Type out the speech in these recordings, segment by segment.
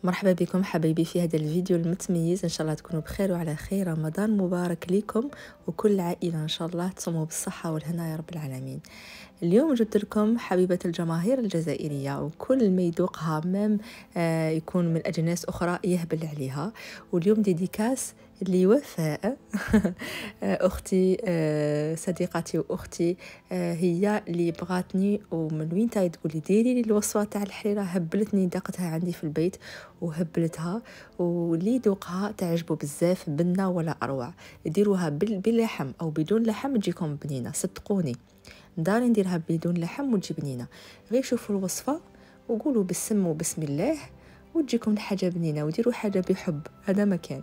مرحبا بكم حبايبي في هذا الفيديو المتميز. ان شاء الله تكونوا بخير وعلى خير. رمضان مبارك لكم وكل عائله ان شاء الله تصوموا بالصحه والهنا يا رب العالمين. اليوم جبت لكم حبيبه الجماهير الجزائريه وكل ما يذوقها مام يكون من اجناس اخرى يهبل عليها. واليوم ديديكاس لوفاء اختي، صديقتي واختي، هي اللي بغاتني ومن وين تاي تقولي ديري لي الوصفه تاع الحريره. هبلتني دقتها عندي في البيت وهبلتها، واللي ذوقها تعجبوا بزاف بنه ولا اروع. ديروها باللحم او بدون لحم تجيكم بنينه، صدقوني. داري نديرها بدون لحم وتجي بنينه. غير شوفوا الوصفه وقولوا بالسم وبسم الله وتجيكم الحاجه بنينه. وديروا حاجه بحب، هذا مكان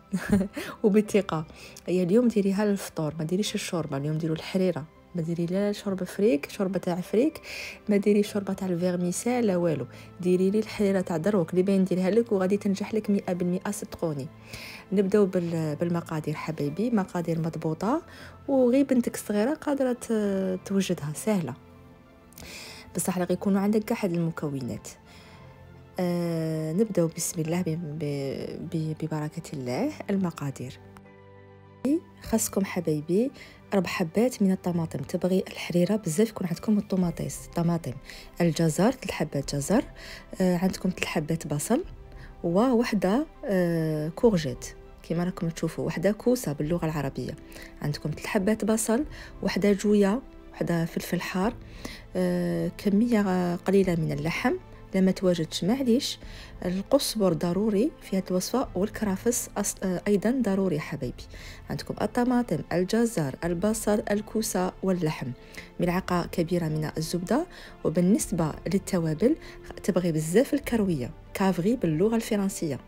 وبالثقه. هي اليوم ديريها للفطور، ما ديريش الشوربه. اليوم ديروا الحريره، ما ديري لا شوربه فريك، شوربه تاع فريك، ما ديري شوربه تاع الفيرميسال لا والو. ديري لي الحريره تاع دروك اللي باين نديرها لك وغادي تنجح لك 100%، صدقوني. نبداو بالمقادير حبايبي. مقادير مضبوطه وغير بنتك الصغيره قادره توجدها، سهله بصح راه يكونوا عندك كاع هاد المكونات. نبداو بسم الله ببركه الله. المقادير: خاصكم حبايبي 4 حبات من الطماطم. تبغي الحريره بزاف يكون عندكم الطماطم. الجزر 3 حبات جزر، عندكم 3 حبات بصل، ووحده كورجيت كما راكم تشوفوا، وحده كوسه باللغه العربيه. عندكم 3 حبات بصل، وحده جويه، وحده فلفل حار، كميه قليله من اللحم. لما تواجدش معليش. القزبر ضروري في هذه الوصفه، والكرافس ايضا ضروري حبايبي. عندكم الطماطم، الجزر، البصل، الكوسه واللحم. ملعقه كبيره من الزبده. وبالنسبه للتوابل تبغي بزاف الكرويه، كافغي باللغه الفرنسيه.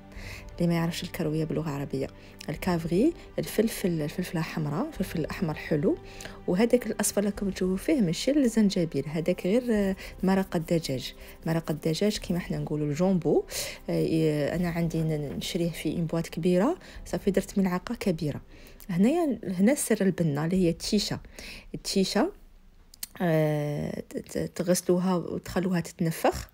اللي ما يعرفش الكرويه باللغه العربيه، الكافغي، الفلفله حمراء، الفلفل الاحمر حلو. وهذاك الاصفر اللي راكم تشوفوا فيه ماشي الزنجبيل، هذاك غير مرق الدجاج. مرق الدجاج كما احنا نقولوا الجامبو. انا عندي نشريه في بواط كبيره، صافي درت ملعقه كبيره. هنا سر البنه اللي هي التيشه. تغسلوها وتخلوها تتنفخ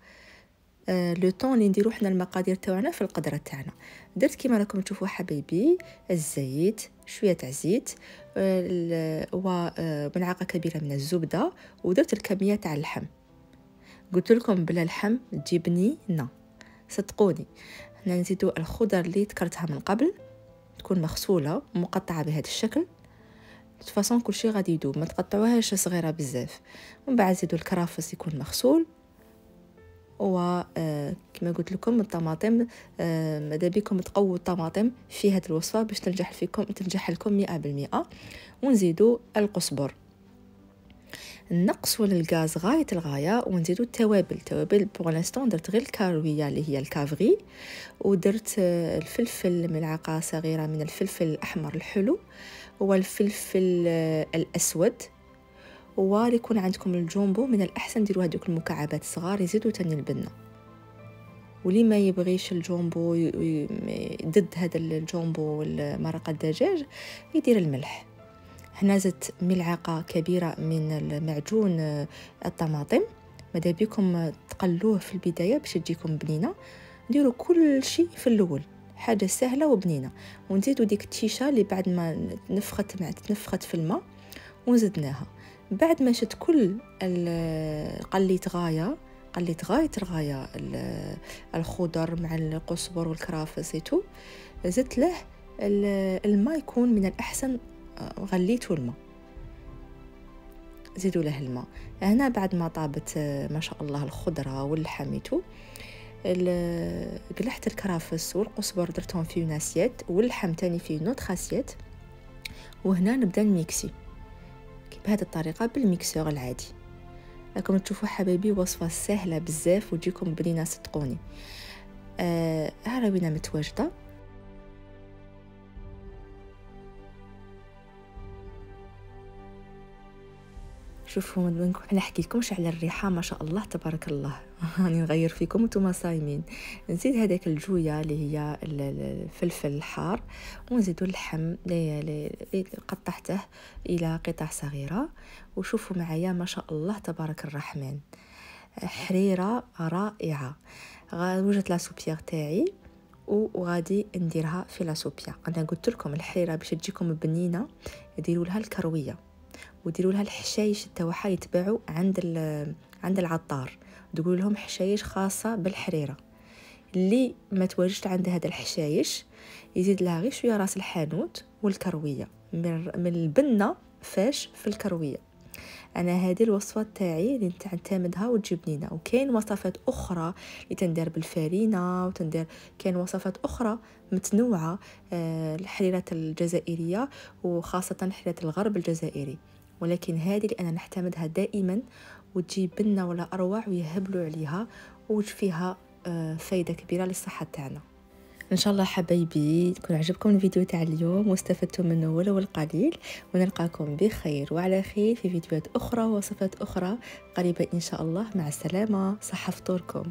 لو طون اللي نديرو حنا المقادير تاعنا في القدره تاعنا. درت كيما راكم تشوفوا حبايبي الزيت، شويه تاع زيت، وملعقه كبيره من الزبده، ودرت الكميه تاع اللحم. قلت لكم بلا لحم تجي بنينه، صدقوني. حنا نزيدو الخضر اللي ذكرتها من قبل، تكون مغسوله ومقطعه بهذا الشكل. فاصون كل شيء غادي يدوب، ما تقطعوهاش صغيره بزاف. ومن بعد زيدوا الكرافس يكون مغسول. كما قلت لكم الطماطم، ماذا بكم تقووا الطماطم في هذه الوصفه باش تنجح لكم 100%. ونزيدوا القزبر، النقص ولا الغاز غايه الغايه. ونزيدوا التوابل بوغ لانستون درت غير الكارويه اللي هي الكافغي، ودرت الفلفل، ملعقه صغيره من الفلفل الاحمر الحلو، والفلفل الاسود. ويكون عندكم الجومبو من الاحسن ديروا هذوك المكعبات الصغار، يزيدوا تاني البنه. ولي ما يبغيش الجومبو ضد هذا الجومبو والمرق الدجاج يدير الملح. هنا زدت ملعقه كبيره من المعجون الطماطم. ماذا بكم تقلوه في البدايه باش تجيكم بنينه. نديروا كل شيء في الاول، حاجه سهله وبنينه. ونزيدوا ديك التيشه اللي بعد ما تنفخت في الماء وزدناها. بعد ما شت كل قليت غايه الغايه الخضر مع القزبر والكرافس ايتو، زدت له الماء. يكون من الاحسن غليتوا الماء، زيدوا له الماء. هنا بعد ما طابت ما شاء الله الخضره واللحميتو، قلحت الكرافس والقزبر درتهم في ناسيت، واللحم تاني في نوت اسيت. وهنا نبدا نميكسي بهذه الطريقه بالميكسور العادي. راكم تشوفوا حبايبي وصفه سهله بزاف وتجيكم بنينه، صدقوني. هاروينا متواجده. شوفوا انا حكيت لكمش على الريحه، ما شاء الله تبارك الله. راني نغير فيكم وانتم صايمين. نزيد هذاك الجويه اللي هي الفلفل الحار، ونزيدوا اللحم اللي قطعته الى قطع صغيره. وشوفوا معايا ما شاء الله تبارك الرحمن، حريره رائعه. وجدت لا سوبيير تاعي وغادي نديرها في لاسوبيا. انا قلت لكم الحريره باش تجيكم بنينه ديروا لها الكرويه وديروا لها الحشايش تاعها يتباعوا عند العطار، تقول لهم حشايش خاصه بالحريره. اللي ما تواجدش عنده هذا الحشايش يزيد لها غير شويه راس الحانوت والكرويه من البنه فاش في الكرويه. انا هذه الوصفه تاعي اللي نعتمدها وتجيب بنينه. وكاين وصفات اخرى اللي تندير بالفرينه وتندير، كاين وصفات اخرى متنوعه الحريرات الجزائريه وخاصه حريره الغرب الجزائري، ولكن هذه اللي انا نعتمدها دائما وتجيب بنه ولا اروع ويهبلوا عليها وفيها فايده كبيره للصحه تاعنا. ان شاء الله حبايبي يكون عجبكم الفيديو تاع اليوم واستفدتم منه ولو القليل، ونلقاكم بخير وعلى خير في فيديوهات اخرى ووصفات اخرى قريبه ان شاء الله. مع السلامه، صحه فطوركم.